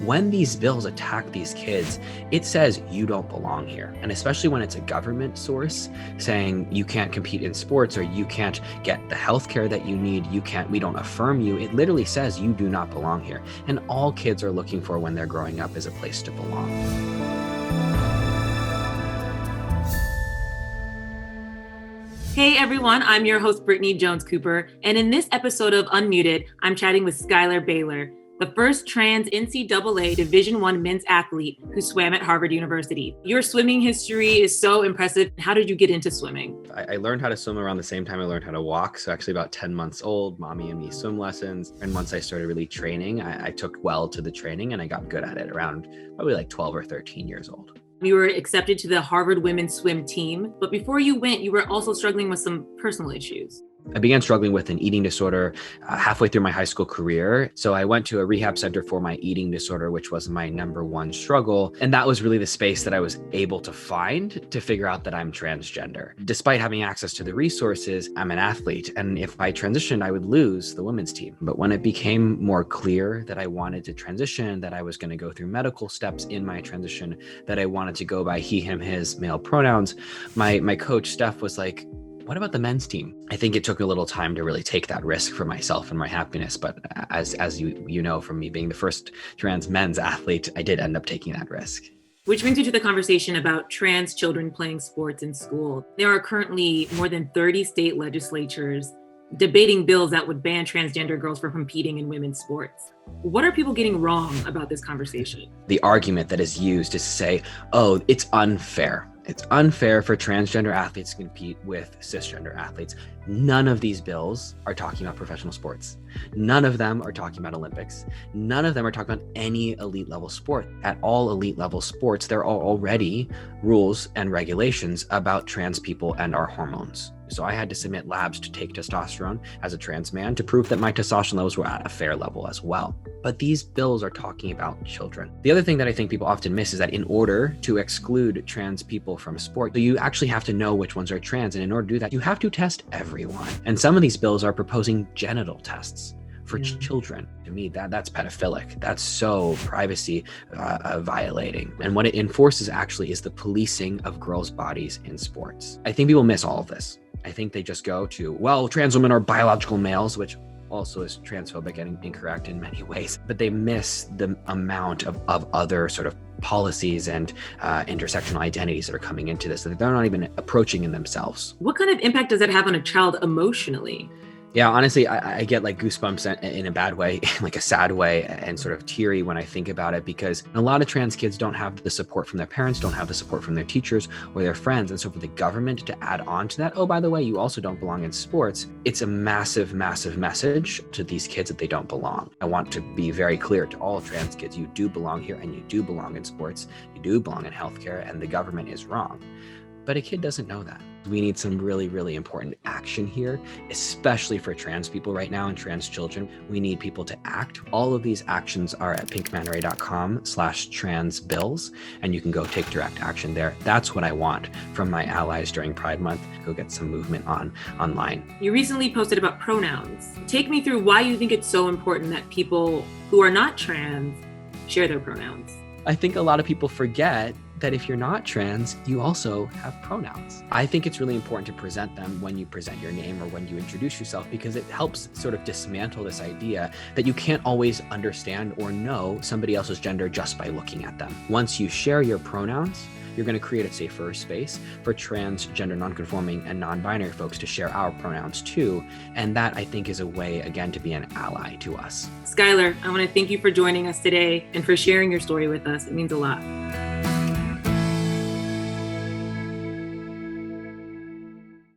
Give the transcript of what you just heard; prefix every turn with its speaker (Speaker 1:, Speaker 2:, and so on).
Speaker 1: When these bills attack these kids, it says you don't belong here. And especially when it's a government source saying you can't compete in sports or you can't get the healthcare that you need, we don't affirm you. It literally says you do not belong here. And all kids are looking for when they're growing up is a place to belong.
Speaker 2: Hey everyone, I'm your host, Brittany Jones Cooper. And in this episode of Unmuted, I'm chatting with Schuyler Bailer, the first trans NCAA Division I men's athlete who swam at Harvard University. Your swimming history is so impressive. How did you get into swimming?
Speaker 1: I learned how to swim around the same time I learned how to walk. So actually about 10 months old, mommy and me swim lessons. And once I started really training, I took well to the training and I got good at it around probably like 12 or 13 years old.
Speaker 2: You were accepted to the Harvard women's swim team, but before you went, you were also struggling with some personal issues.
Speaker 1: I began struggling with an eating disorder halfway through my high school career. So I went to a rehab center for my eating disorder, which was my number one struggle. And that was really the space that I was able to find to figure out that I'm transgender. Despite having access to the resources, I'm an athlete. And if I transitioned, I would lose the women's team. But when it became more clear that I wanted to transition, that I was going to go through medical steps in my transition, that I wanted to go by he, him, his male pronouns, my coach, Steph, was like, what about the men's team? I think it took a little time to really take that risk for myself and my happiness. But as you know, from me being the first trans men's athlete, I did end up taking that risk.
Speaker 2: Which brings you to the conversation about trans children playing sports in school. There are currently more than 30 state legislatures debating bills that would ban transgender girls from competing in women's sports. What are people getting wrong about this conversation?
Speaker 1: The argument that is used is to say, oh, it's unfair. It's unfair for transgender athletes to compete with cisgender athletes. None of these bills are talking about professional sports. None of them are talking about Olympics. None of them are talking about any elite level sport. At all elite level sports, there are already rules and regulations about trans people and our hormones. So I had to submit labs to take testosterone as a trans man to prove that my testosterone levels were at a fair level as well. But these bills are talking about children. The other thing that I think people often miss is that in order to exclude trans people from sport, so you actually have to know which ones are trans. And in order to do that, you have to test everyone. And some of these bills are proposing genital tests for children. To me, that's pedophilic. That's so privacy violating. And what it enforces actually is the policing of girls' bodies in sports. I think people miss all of this. I think they just go to, well, trans women are biological males, which also is transphobic and incorrect in many ways, but they miss the amount of other sort of policies and intersectional identities that are coming into this that they're not even approaching in themselves.
Speaker 2: What kind of impact does that have on a child emotionally?
Speaker 1: Yeah, honestly, I get like goosebumps in a bad way, like a sad way, and sort of teary when I think about it, because a lot of trans kids don't have the support from their parents, don't have the support from their teachers or their friends. And so for the government to add on to that, oh, by the way, you also don't belong in sports, it's a massive, massive message to these kids that they don't belong. I want to be very clear to all trans kids, you do belong here and you do belong in sports, you do belong in healthcare, and the government is wrong. But a kid doesn't know that. We need some really, really important action here, especially for trans people right now and trans children. We need people to act. All of these actions are at pinkmanray.com/transbills, and you can go take direct action there. That's what I want from my allies during Pride Month. Go get some movement online.
Speaker 2: You recently posted about pronouns. Take me through why you think it's so important that people who are not trans share their pronouns.
Speaker 1: I think a lot of people forget that if you're not trans, you also have pronouns. I think it's really important to present them when you present your name or when you introduce yourself, because it helps sort of dismantle this idea that you can't always understand or know somebody else's gender just by looking at them. Once you share your pronouns, you're going to create a safer space for transgender, nonconforming, and non-binary folks to share our pronouns too. And that, I think, is a way, again, to be an ally to us.
Speaker 2: Schuyler, I want to thank you for joining us today and for sharing your story with us. It means a lot.